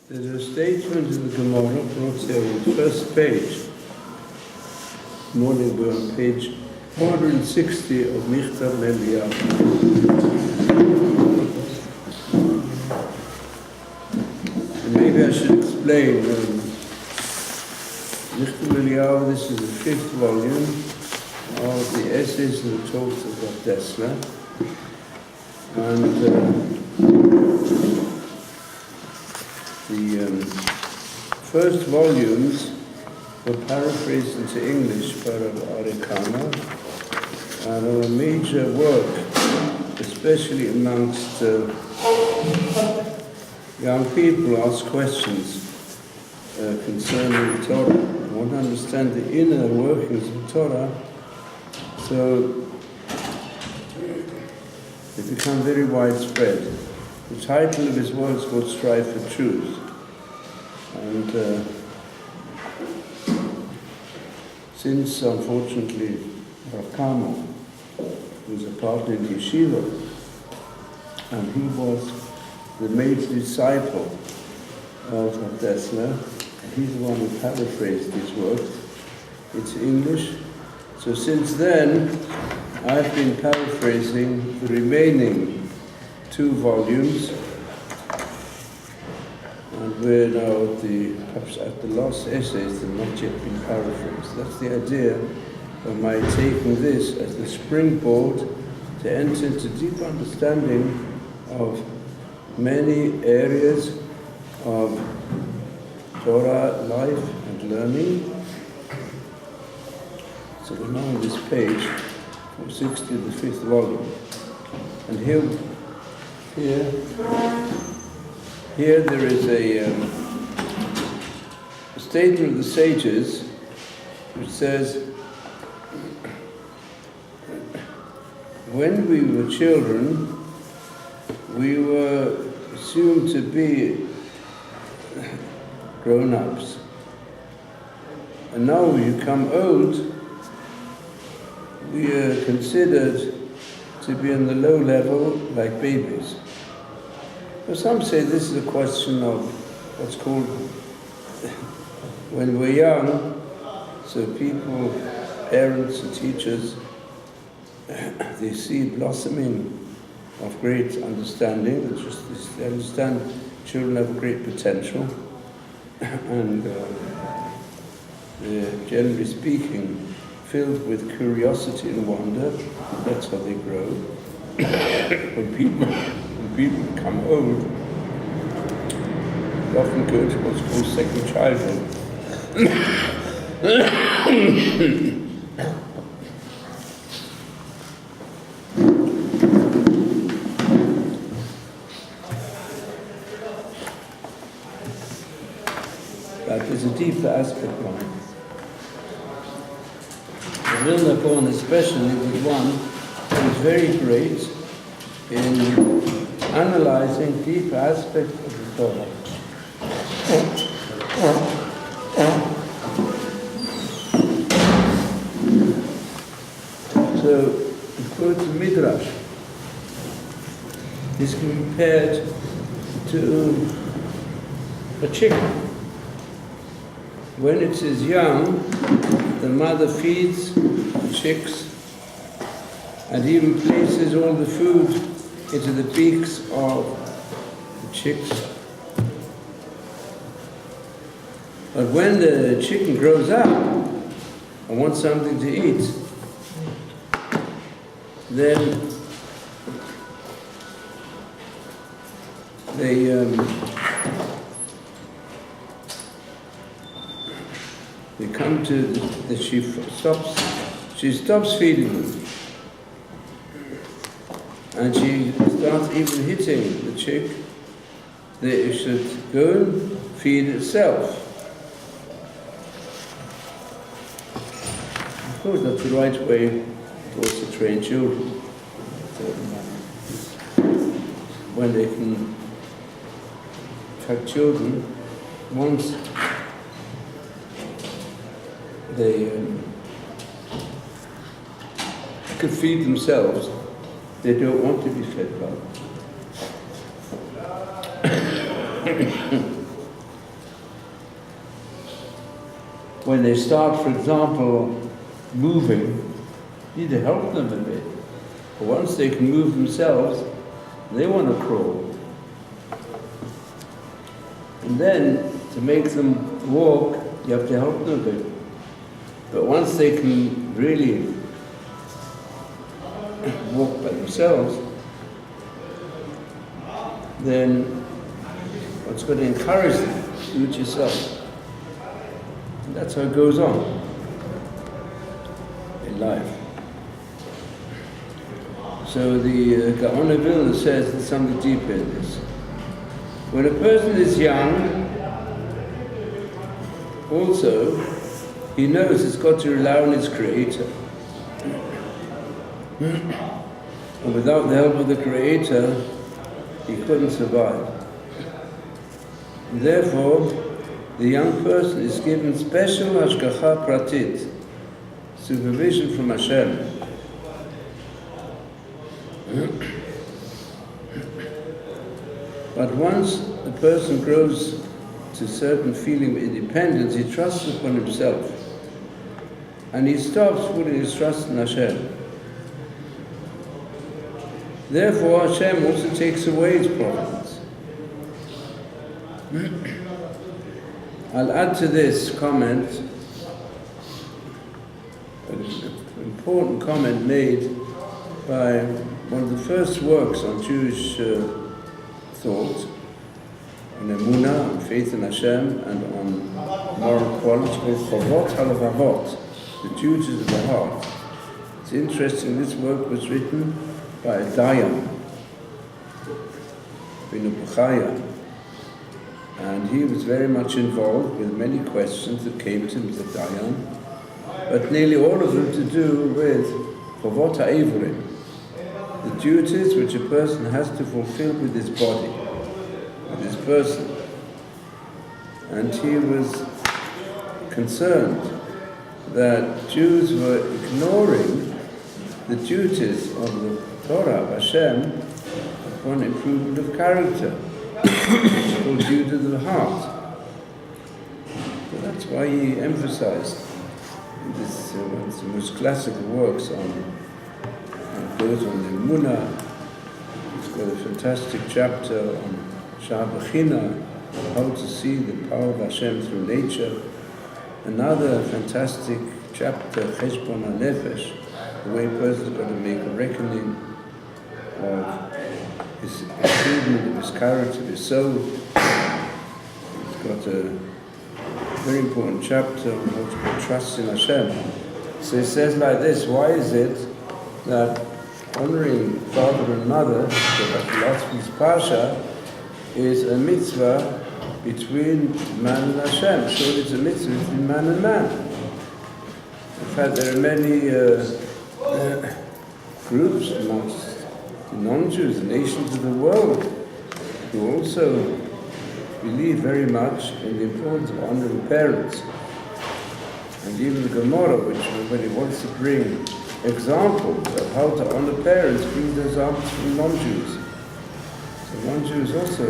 There's a statement in the Gemara brought here on the first page. Morning, we're on page 460 of Michtav Eliyahu. And maybe I should explain. Michtav Eliyahu, this is the 5th volume of the essays and the talks of Rav Dessler. And the first volumes were paraphrased into English by Rav Arikana, and are a major work, especially amongst young people who ask questions concerning the Torah. They want to understand the inner workings of Torah, so they become very widespread. The title of his work is called Strive for Truth. And since, unfortunately, Rav Kama was a partner in Yeshivat, and he was the major disciple of Rav Dessler, he's the one who paraphrased his works into English. So since then, I've been paraphrasing the remaining 2 volumes, and we're now perhaps at the last essays that have not yet been paraphrased. That's the idea of my taking this as the springboard to enter into deep understanding of many areas of Torah life and learning. So we're now on this page, 460 of the 5th volume. And here there is a statement of the sages which says, when we were children, we were assumed to be grown-ups. And now when you become old, we are considered to be on the low level like babies. Well, some say this is a question of what's called, when we're young, so people, parents and teachers, they see blossoming of great understanding. They understand children have great potential, and they're, generally speaking, filled with curiosity and wonder. That's how they grow. When people become old, they often go to what's called second childhood. But there's a deeper aspect of it. The Vilna Gaon especially was one who was very great in analyzing deep aspects of the Torah. So, according to Midrash, this can be compared to a chicken. When it is young, the mother feeds the chicks and even places all the food into the beaks of the chicks. But when the chicken grows up and wants something to eat, then they come to that she stops feeding them, and she starts even hitting the chick that it should go and feed itself. Of course, that's the right way to also train children. When they can, in fact, children, once they could feed themselves, they don't want to be fed by them. when they start, for example, moving, you need to help them a bit. But once they can move themselves, they want to crawl. And then, to make them walk, you have to help them a bit. But once they can really walk by themselves, then what's going to encourage them? Do it yourself. And that's how it goes on in life. So the Gaon of Vilna says there's something deeper in this. When a person is young, also, he knows he's got to rely on his Creator. And without the help of the Creator, he couldn't survive. And therefore, the young person is given special hashgacha pratit, supervision from Hashem. But once the person grows to a certain feeling of independence, he trusts upon himself. And he stops putting his trust in Hashem. Therefore, Hashem also takes away his providence. I'll add to this comment an important comment made by one of the first works on Jewish thought, on Emunah, on faith in Hashem, and on moral qualities, called Chovot HaLevavot, the duties of the heart. It's interesting, this work was written by a Dayan, Binu Buchaya, and he was very much involved with many questions that came to him as a Dayan, but nearly all of them to do with Chovot HaEivrim, the duties which a person has to fulfill with his body, with his person. And he was concerned that Jews were ignoring the duties of the Torah of Hashem upon improvement of character, which is called duty of the heart. So that's why he emphasized in this one of the most classical works on goes on the Emunah. It's got a fantastic chapter on Sha'abachina, how to see the power of Hashem through nature. Another fantastic chapter, Cheshbon HaNefesh, the way a person's got to make a reckoning of his improvement of his character, of his soul. It's got a very important chapter on how to put trust in Hashem. So it says like this: why is it that honoring father and mother, the last week's Pasha, is a mitzvah between man and Hashem? Surely it's a mitzvah between man and man. In fact, there are many groups amongst the non-Jews, the nations of the world, who also believe very much in the importance of honoring parents. And even the Gemara, which when it wants to bring examples of how to honor parents, brings examples from non-Jews. So non-Jews also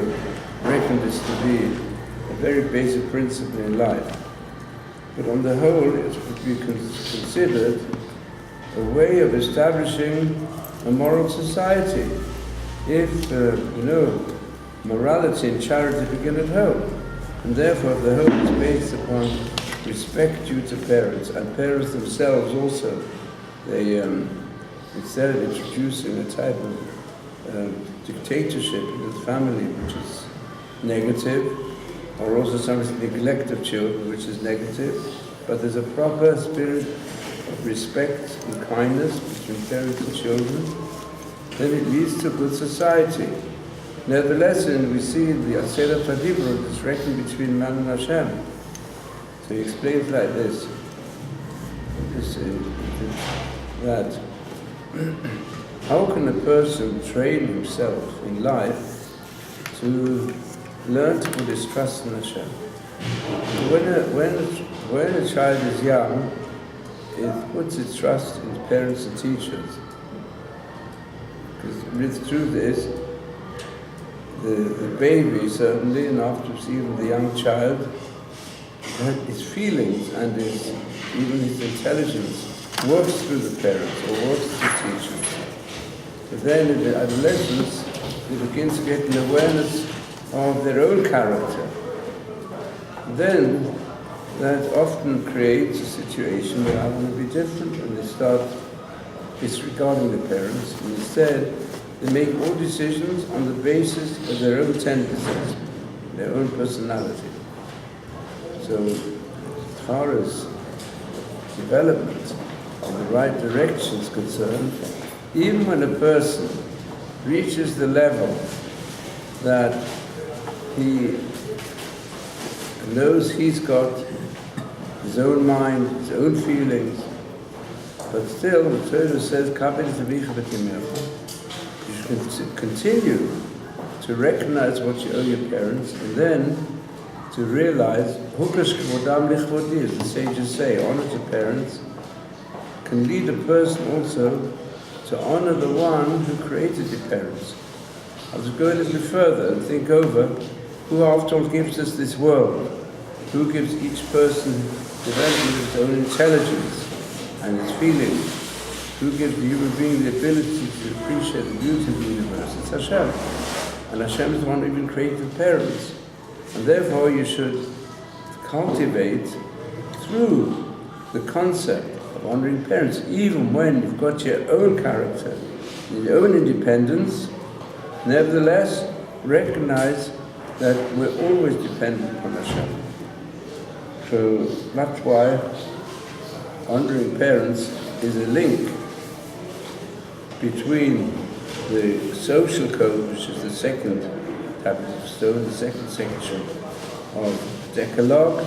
reckon this to be a very basic principle in life. But on the whole, it would be considered a way of establishing a moral society. If, morality and charity begin at home, and therefore the home is based upon respect due to parents, and parents themselves also, they, instead of introducing a type of dictatorship in the family, which is negative, or also sometimes neglect of children, which is negative, but there's a proper spirit of respect and kindness between parents and children, then it leads to a good society. Nevertheless, we see the Aseret HaDibrot is reckoned between man and Hashem. So he explains like this, that how can a person train himself in life to learn to put his trust in Hashem? When a child is young, it puts its trust in parents and teachers. Because the truth is, the baby certainly, and after even the young child, his feelings and even his intelligence works through the parents or works through teachers. But then in the adolescence, they begin to get an awareness of their own character. Then that often creates a situation where I want to be different, and they start disregarding the parents, and instead they make all decisions on the basis of their own tendencies, their own personality. So as far as development in the right direction is concerned, even when a person reaches the level that he knows he's got his own mind, his own feelings, but still the Torah says, you should continue to recognize what you owe your parents, and then to realize, as the sages say, honor to parents can lead a person also to honor the one who created the parents. I'll just go a little bit further and think over who after all gives us this world, who gives each person development of his own intelligence and his feelings, who gives the human being the ability to appreciate the beauty of the universe. It's Hashem. And Hashem is the one who even created the parents. And therefore you should cultivate through the concept of honoring parents, even when you've got your own character, your own independence, nevertheless recognize that we're always dependent upon Hashem. So that's why honoring parents is a link between the social code, which is the second tablet of stone, the second section of Decalogue,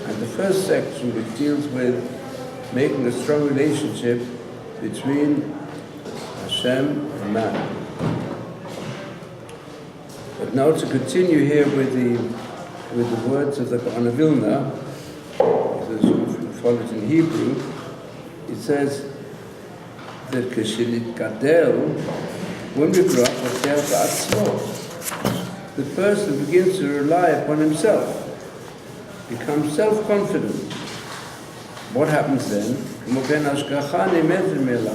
and the first section which deals with making a strong relationship between Hashem and man. But now to continue here with the words of the Gaon of Vilna, as you follow it in Hebrew, it says that Keshilit Gadel, when we grow up, the person begins to rely upon himself, becomes self-confident. What happens then?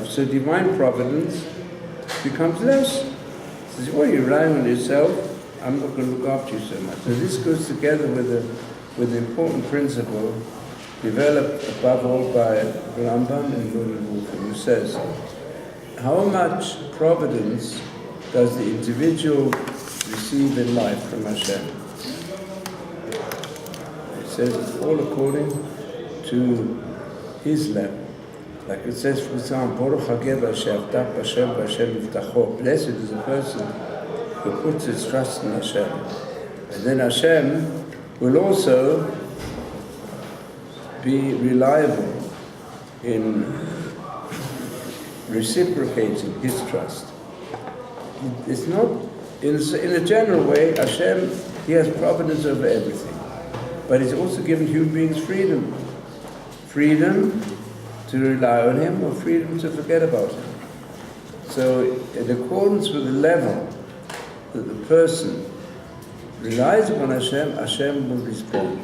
So divine providence becomes less. He says, well, you're relying on yourself, I'm not going to look after you so much. So this goes together with the important principle developed above all by Rambam and Boruch, who says, how much providence does the individual receive in life from Hashem? It says it's all according to his level. Like it says, for example, Boruch blessed is a person who puts his trust in Hashem. And then Hashem will also be reliable in reciprocating his trust. It's not, in a general way, Hashem, he has providence over everything. But he's also given human beings freedom. Freedom to rely on him or freedom to forget about him. So in accordance with the level that the person relies upon Hashem, Hashem will respond.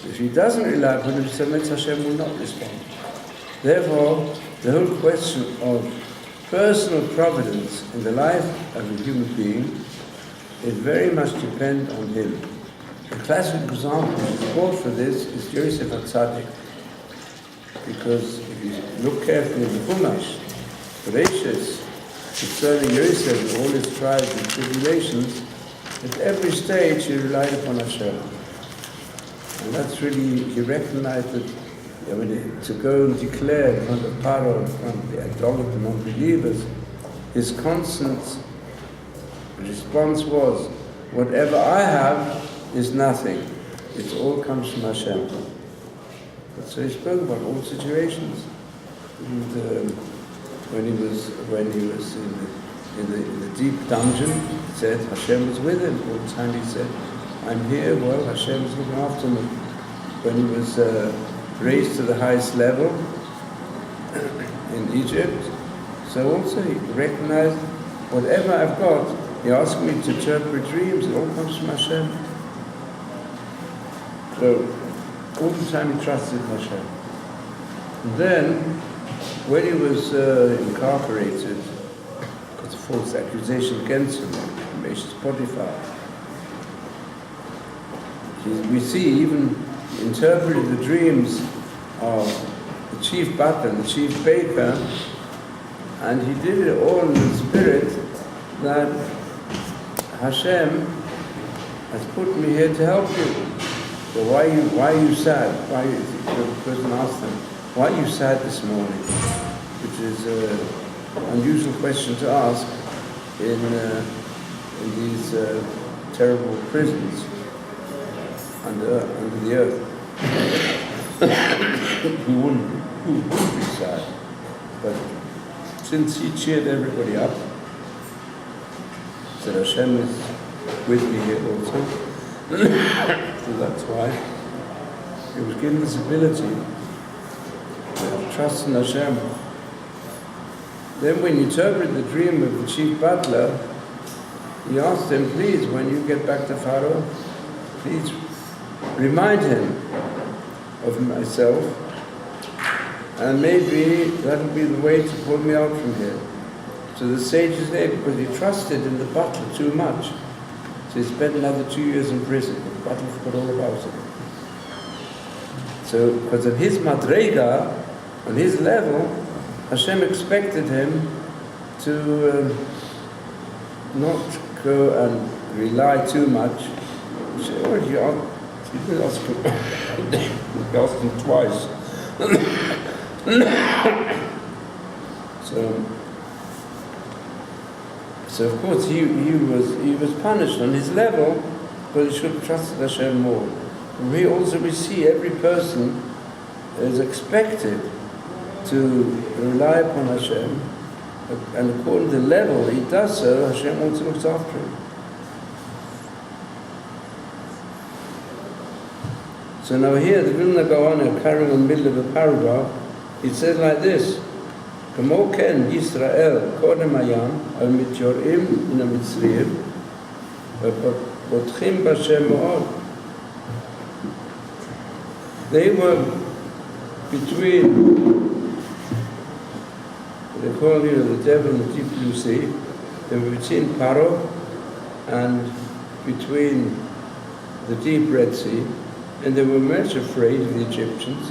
If he doesn't rely upon himself, Hashem will not respond. Therefore, the whole question of personal providence in the life of a human being is very much dependent on him. A classic example which is called for this is Yeshivat Tzaddik. Because if you look carefully in the Chumash, Bereshis, concerning Yosef and all his trials and tribulations, at every stage he relied upon Hashem. And that's really, he recognized that to go and declare in front of Paro, in front of the idolater non-believers, his constant response was, whatever I have is nothing. It all comes from Hashem. So he spoke about all situations. And when he was in the deep dungeon, he said Hashem was with him. All the time he said, I'm here, well, Hashem is looking after me. When he was raised to the highest level in Egypt, so also he recognized whatever I've got, he asked me to interpret dreams, it all comes from Hashem. So all the time he trusted in Hashem. And then, when he was incarcerated, because of false accusation against him, Meshach Potiphar, we see even interpreted the dreams of the chief butler, the chief baker, and he did it all in the spirit that Hashem has put me here to help you. So why are you sad? The person asked him, why are you sad this morning? Which is an unusual question to ask in these terrible prisons under the earth. Who wouldn't be sad? But since he cheered everybody up, said Hashem is with me here also, so that's why he was given this ability to have trust in Hashem. Then when he interpreted the dream of the chief butler, he asked him, please, when you get back to Pharaoh, please remind him of myself, and maybe that'll be the way to pull me out from here. So the sage is there because he trusted in the butler too much. So he spent another 2 years in prison. The butler forgot all about it. So because of his madrega, on his level, Hashem expected him to not go and rely too much. He said, oh, he didn't ask him. He asked him twice. So of course he was punished on his level, but he should have trusted Hashem more. And we see every person is expected to rely upon Hashem, and according to the level he does so, Hashem also looks after him. So now here the Vilna Gaon, carrying on the middle of the paragraph, it says like this: כמו כן ישראל קודם הים, המתייראים מן המצרים ופותחים בשם מאוד. They were between, they call the devil in the deep blue sea. They were between Paro and between the deep Red Sea, and they were much afraid of the Egyptians.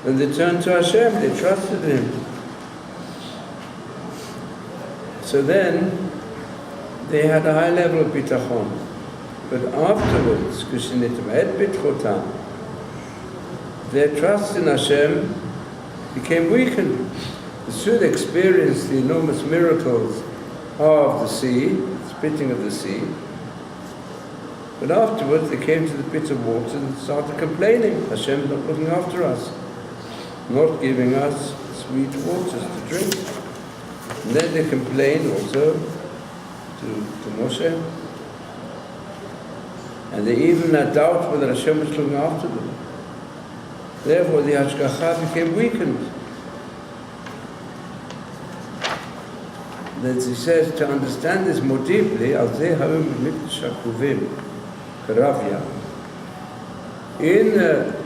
And they turned to Hashem, they trusted Him. So then, they had a high level of bitachon. But afterwards, their trust in Hashem became weakened. They should experience the enormous miracles of the sea, splitting of the sea. But afterwards, they came to the bitter waters and started complaining. Hashem is not looking after us, not giving us sweet waters to drink. And then they complained also to Moshe. And they even had doubt whether Hashem was looking after them. Therefore, the Hashgacha became weakened. Then he says, to understand this more deeply, in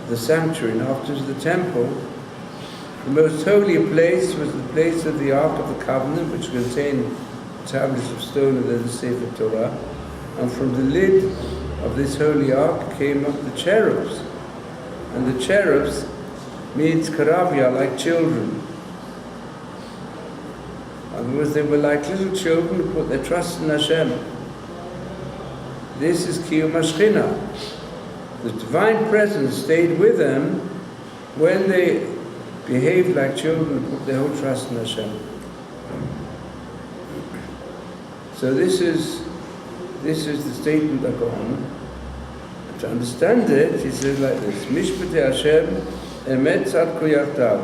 the sanctuary, and after the temple, the most holy place was the place of the Ark of the Covenant, which contained tablets of stone and then the Sefer Torah. And from the lid of this holy Ark came up the cherubs. And the cherubs means karavya, like children. In other words, they were like little children who put their trust in Hashem. This is Kiyum HaShechina. The divine presence stayed with them when they behaved like children and put their whole trust in Hashem. So this is the statement that goes on. To understand it, he says like this: Mishpatei Hashem emet tzadko yartav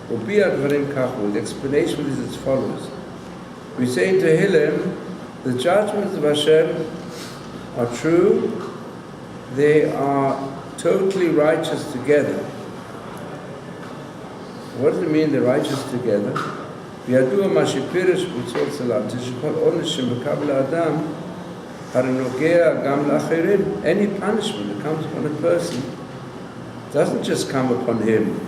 ubi advarim kachu. The explanation is as follows. We say in Tehillim, the judgments of Hashem are true. They are totally righteous together. What does it mean they're righteous together? V'yadua ma shepirish b'tzol salam tishkol onesh shemekabel adam harinogea gam la'achirim. Any punishment that comes upon a person doesn't just come upon him,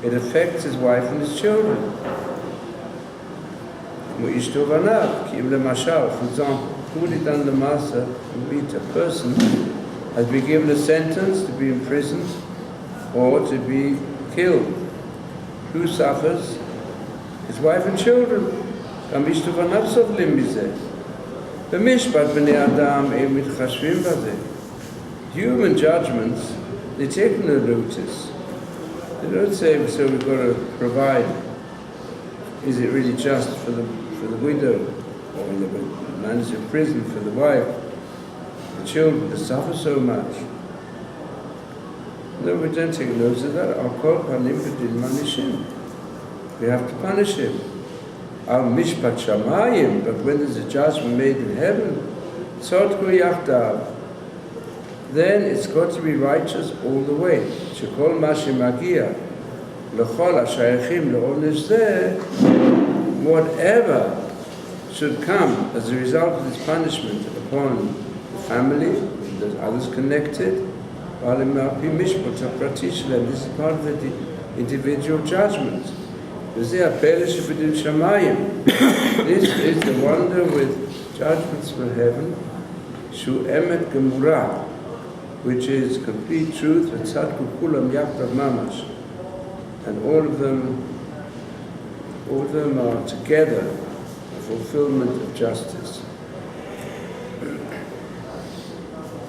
it affects his wife and his children. For example, Kudidan Lamasa meet a person has been given a sentence to be imprisoned or to be killed. Who suffers? His wife and children. Human judgments, they take no notice. They don't say, so we've got to provide. Is it really just for the widow, or when the man is in prison for the wife, the children to suffer so much? No, we don't take notice of that. We have to punish him. Al mishpat shamayim, but when there's a judgment made in heaven, tzodku yachdav, then it's got to be righteous all the way. Shekol ma shemagia l'chol hashayachim le'onesh zeh, whatever should come as a result of this punishment upon the family, there's others connected, this is part of the individual judgment. This is the wonder with judgments from heaven, Shu Emet Gemurah, which is complete truth, and all of them are together a fulfillment of justice.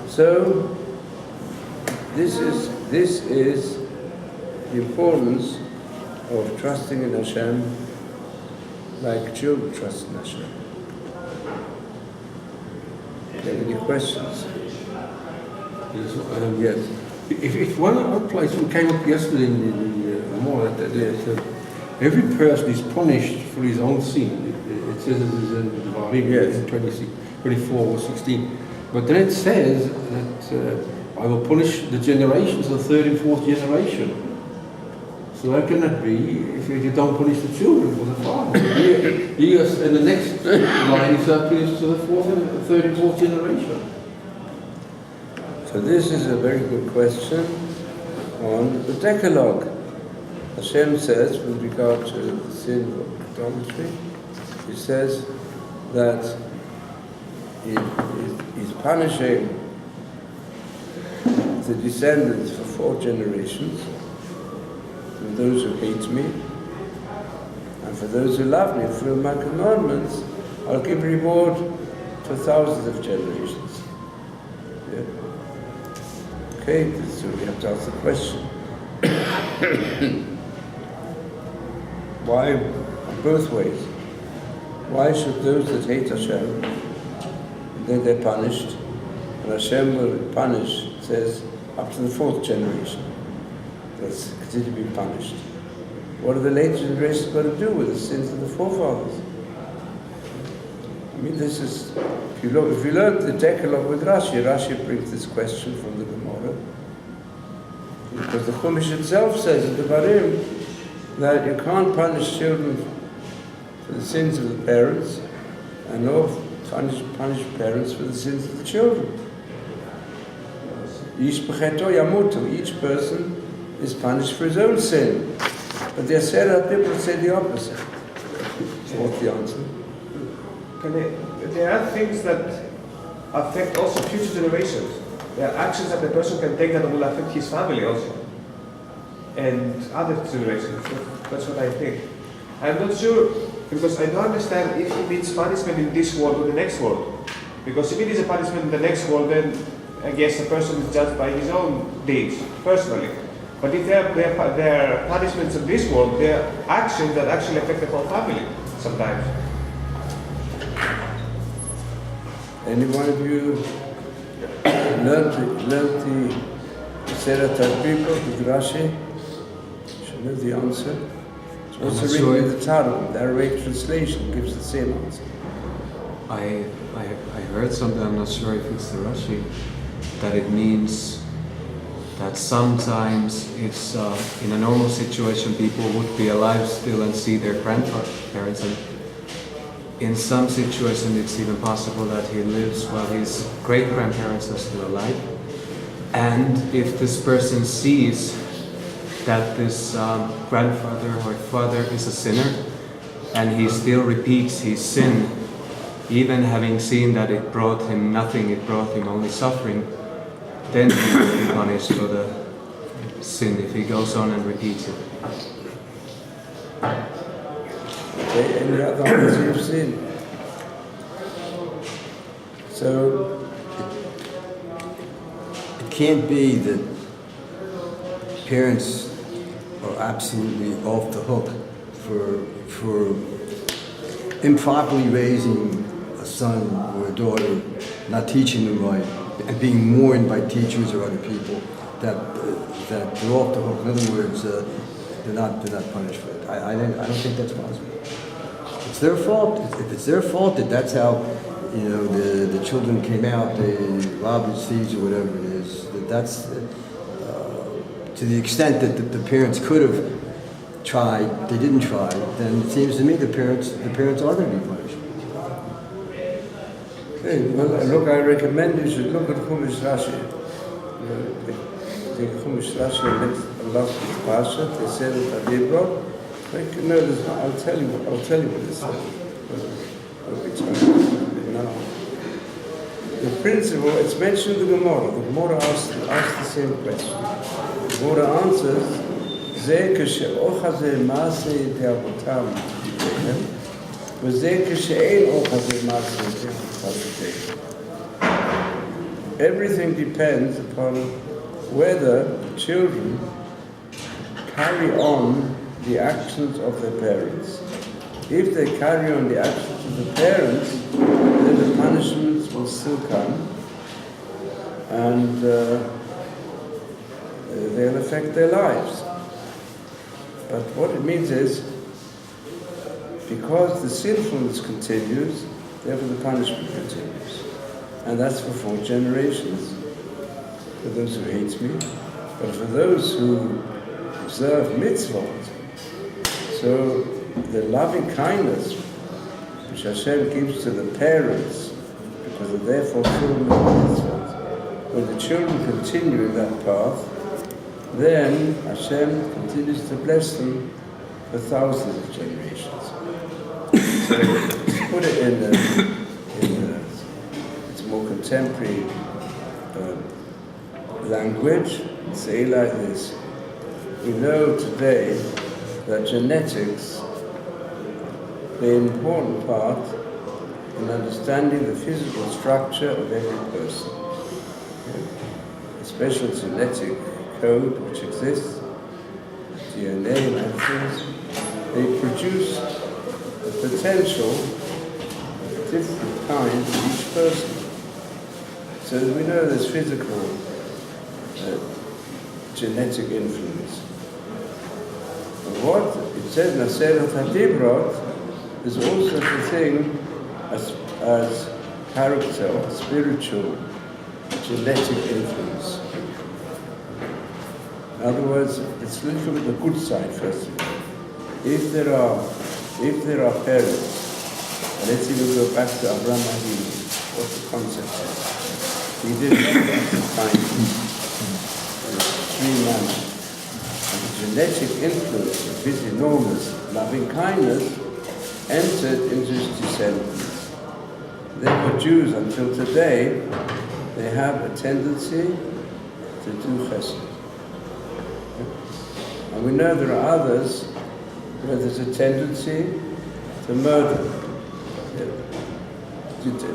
So this is the importance of trusting in Hashem like children trust in Hashem. Do you have any questions? Yes. If one place we came up yesterday in the more that every person is punished for his own sin. It says it is in Dvar, yes. 24 or 16. But then it says that I will punish the generations, the third and fourth generation. So how can that be if you don't punish the children or the father? And the next line is punished to the third and fourth generation. So this is a very good question on the Decalogue. Hashem says, with regard to the sin of idolatry, He says that He's punishing the descendants for 4 generations, for those who hate me, and for those who love me and fulfill my commandments, I'll give reward for thousands of generations. Yeah. Okay, so we have to ask the question. Why, both ways? Why should those that hate Hashem, then they're punished, and Hashem will punish, it says, up to the 4th generation. That's considered to be punished. What are the later generations got to do with the sins of the forefathers? I mean, this is, if you learn the Decalogue with Rashi brings this question from the Gemara. Because the Chumash itself says in the Dvarim that you can't punish children for the sins of the parents, and nor punish parents for the sins of the children. Each person is punished for his own sin. But there are people who say the opposite. So what's the answer? There are things that affect also future generations. There are actions that the person can take that will affect his family also. And other generations. That's what I think. I'm not sure, because I don't understand if it means punishment in this world or the next world. Because if it is a punishment in the next world, then I guess the person is judged by his own deeds, personally. But if there are punishments in this world, there are actions that actually affect the whole family, sometimes. Any one of you learned the Serat al-People with Rashi? Should know the answer. It's also written in the Targum. The Arabic translation gives the same answer. I heard something, I'm not sure if it's the Rashi, that it means that sometimes it's in a normal situation people would be alive still and see their grandparents, and in some situations it's even possible that he lives while his great-grandparents are still alive, And if this person sees that this grandfather or father is a sinner, and he still repeats his sin, even having seen that it brought him nothing, it brought him only suffering, then he will be punished for the sin if he goes on and repeats it. Okay, any other ones you've seen? So, It can't be that parents are absolutely off the hook for improperly raising a son or a daughter, not teaching them right, and being mourned by teachers or other people, that they're off the hook. In other words, they're not punished for it. I don't think that's possible. It's their fault. If it's their fault that that's how the children came out, they robbed his thieves or whatever it is, that's to the extent that the parents could have tried, they didn't try, then it seems to me the parents are going to be punished. okay, well, look, I recommend you should look at Chumash Rashi. The Chumash Rashi next last Pasha, they said it at Dvar. No, I'll tell you what it says. I'll be trying now. The principle, it's mentioned in the Gemara. The Gemara asks the same question. The Gemara answers, זה כשאוחה זה מעשה ידי אבותם ידיהם, וזה כשאין אוחה זה מעשה ידי אבותם ידיהם. Everything depends upon whether the children carry on the actions of their parents. If they carry on the actions of the parents, then the punishments will still come, and they'll affect their lives. But what it means is, because the sinfulness continues, therefore the punishment continues. And that's for 4 generations, for those who hate me, but for those who observe mitzvot. So the loving kindness which Hashem gives to the parents, because of their fulfillment of mitzvot, when the children continue in that path, then Hashem continues to bless them for thousands of generations. So to put it in its more contemporary language, say like this: we know today that genetics play an important part in understanding the physical structure of every person. A special genetic code which exists, DNA and other things, they produce the potential of different kinds in each person. So we know there's physical genetic influence. And what it says in Aseret HaDibrot is also the thing as character or spiritual genetic influence. In other words, let's look at the good side first of all. If there are parents, and let's even go back to Abraham Avinu, what the concept is. He did lots of kindness in a extreme manner. And the genetic influence of his enormous loving kindness entered into his descendants. Therefore Jews until today, they have a tendency to do chesed. And we know there are others where there's a tendency to murder.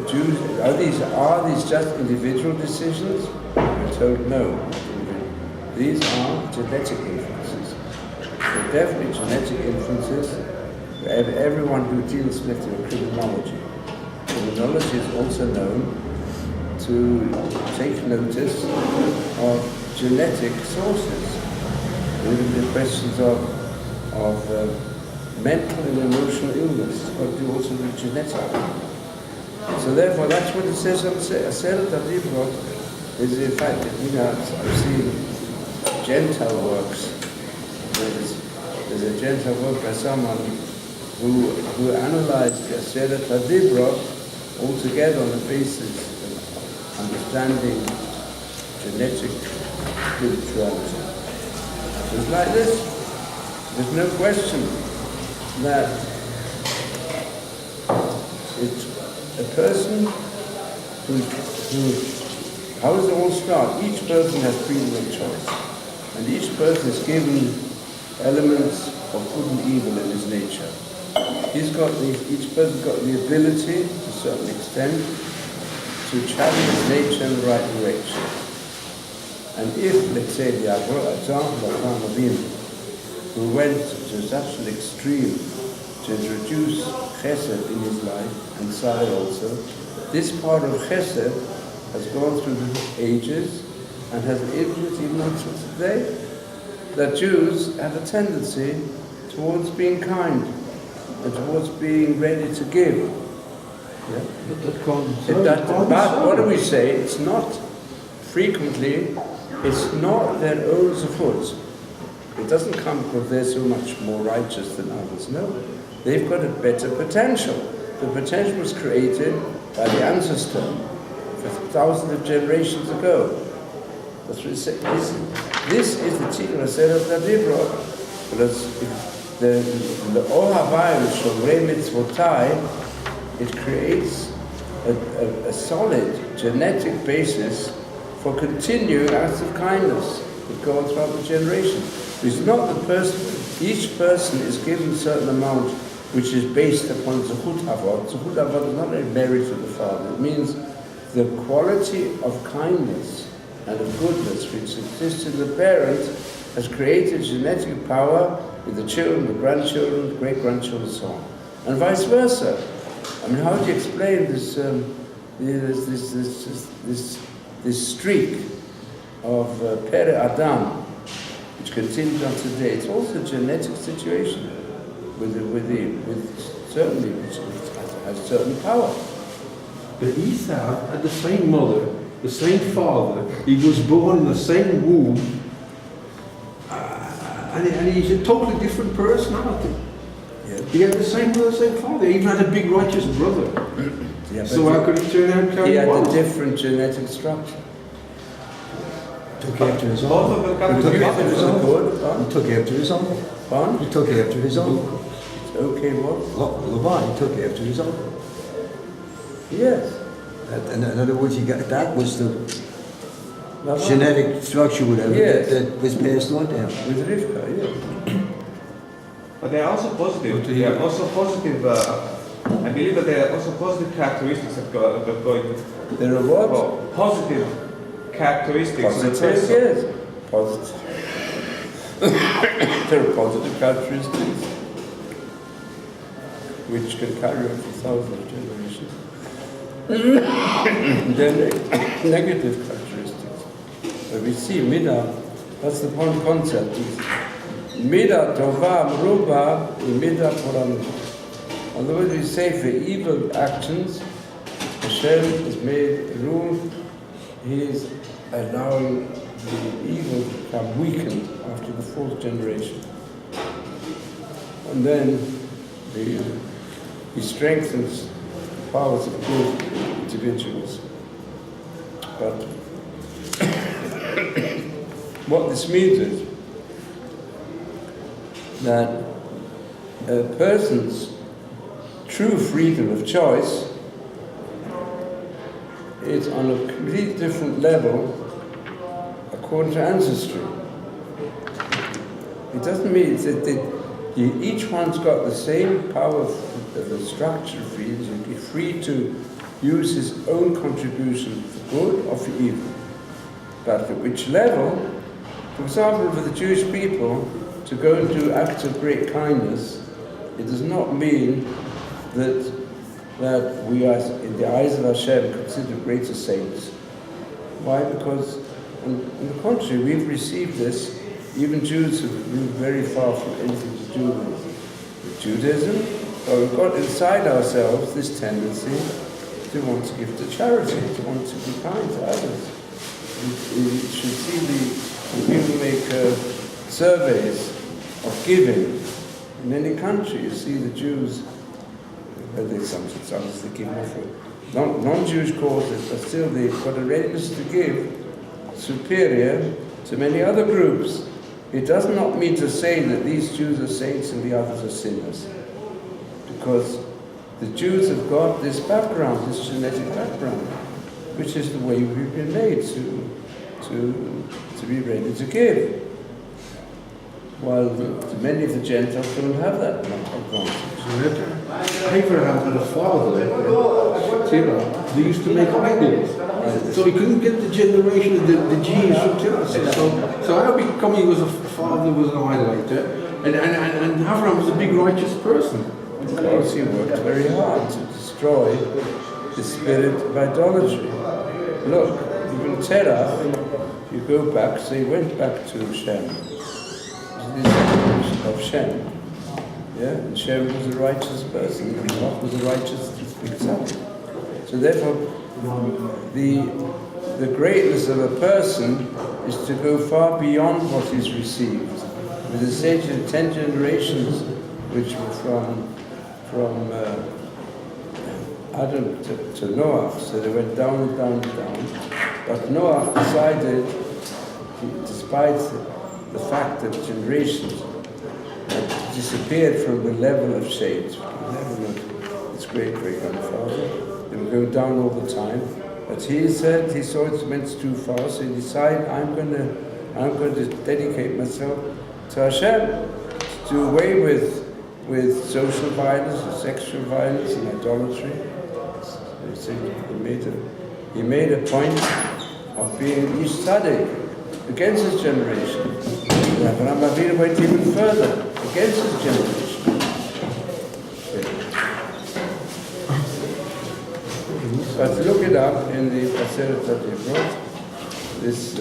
Jews, are these just individual decisions? We're told no. These are genetic influences. They're definitely genetic influences for everyone who deals with criminology. Criminology is also known to take notice of genetic sources. The questions of mental and emotional illness, but also the genetic. So therefore, that's what it says on Aseret HaDibrot. Is in fact, I've seen Gentile works. There's a Gentile work by someone who analyzed the Aseret HaDibrot altogether on the basis of understanding genetic spirituality. It's like this. There's no question that it's a person how does it all start? Each person has freedom of choice. And each person is given elements of good and evil in his nature. Each person's got the ability, to a certain extent, to channel his nature in the right direction. And if, let's say, the example of Avraham Avinu, who went to such an extreme to introduce chesed in his life, and Sarah also, this part of chesed has gone through the ages and has an influence even until today, that Jews have a tendency towards being kind and towards being ready to give. Yeah? But what do we say? It's not, frequently, it's not their own zechut. It doesn't come because they're so much more righteous than others. No, they've got a better potential. The potential was created by the ancestor thousands of generations ago. That's what it says. This is the Tikkun Aseret HaDibra. Because the Ohavayim Shomrei Mitzvotai, it creates a solid genetic basis for continuing acts of kindness that go on throughout the generation. It's not the person, each person is given a certain amount which is based upon Zechut Avot. Zechut Avot is not a merit of the father. It means the quality of kindness and of goodness which exists in the parent has created genetic power with the children, the grandchildren, the great-grandchildren, and so on. And vice versa. I mean, how do you explain this this streak of Pere Adam, which continues on today? It's also a genetic situation certainly which has certain power. But Esau had the same mother, the same father. He was born in the same womb, and he's a totally different personality. Yeah. He had the same mother, same father. He even had a big righteous brother. Yeah, so how could he turn out and carry he had on? a different genetic structure. Took after his Both own. of them come He took together. after his own. He took after his own. Pardon? He took after his own. Okay, what? Laban, he took after his own. Yes. In other words, that was the Laban. genetic structure, whatever, Yes. that was passed on to him. With Rivka, yes. But they are also positive. They are also positive. I believe that there are also positive characteristics that go into. There are what? Positive characteristics of the Positive, person. yes. Positive. There are positive characteristics which can carry on for thousands of generations. Then negative characteristics. But we see Midah, that's the point concept. Midah Tova Mruba, Midah Puram. Otherwise we say for evil actions, Hashem has made room, He is allowing the evil to become weakened after the fourth generation. And then He strengthens the powers of good individuals. But what this means is that a person's true freedom of choice is on a completely different level according to ancestry. It doesn't mean that each one's got the same power of the structure of freedom. So he's free to use his own contribution for good or for evil. But at which level? For example, for the Jewish people, to go and do acts of great kindness, it does not mean that we are, in the eyes of Hashem, considered greater saints. Why? Because, on the contrary, we've received this. Even Jews have moved very far from anything to do with Judaism, but we've got inside ourselves this tendency to want to give to charity, to want to be kind to others. You should see when people make surveys of giving in any country. You see the Jews, sometimes they give more for non-Jewish causes, but still they've got a readiness to give superior to many other groups. It does not mean to say that these Jews are saints and the others are sinners. Because the Jews have got this background, this genetic background, which is the way we've been made to be ready to give. While many of the Gentiles don't have that advantage. Abraham had a father, Terah. They used to make idols. So he couldn't get the generation, the genes from Terah. So how come he was a father, was an idolater, and Abraham was a big righteous person? Because he worked very hard to destroy the spirit of idolatry. Look, even Terah, you go back, so he went back to Shem. Of Shem. Yeah? And Shem was a righteous person, and Lot was a righteous son. So therefore, the greatness of a person is to go far beyond what he's received. With the sage of 10 generations, which were from Adam to Noah, so they went down and down and down. But Noah decided, despite the fact that generations had disappeared from the level of shades, the level of his great-great-grandfather, they were going down all the time. But he said he saw it went too far, so he decided, I'm going to dedicate myself to Hashem, to do away with social violence, sexual violence, and idolatry. So he made a point of being Ish Tzaddik against his generation. Abraham Avinu went even further against his generation. But look it up in the Aseret that they brought. This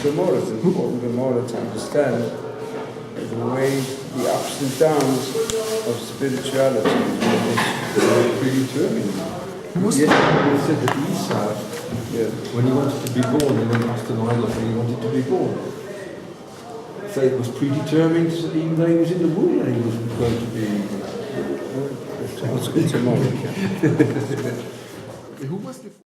Gemara is an important Gemara to understand the way the ups and downs of spirituality is predetermined. Yesterday he said that Esau, when he wanted to be born, he went asked an idol when he wanted to be born. So it was predetermined, even though he was in the womb, that he was going to be. Tomorrow. Who was the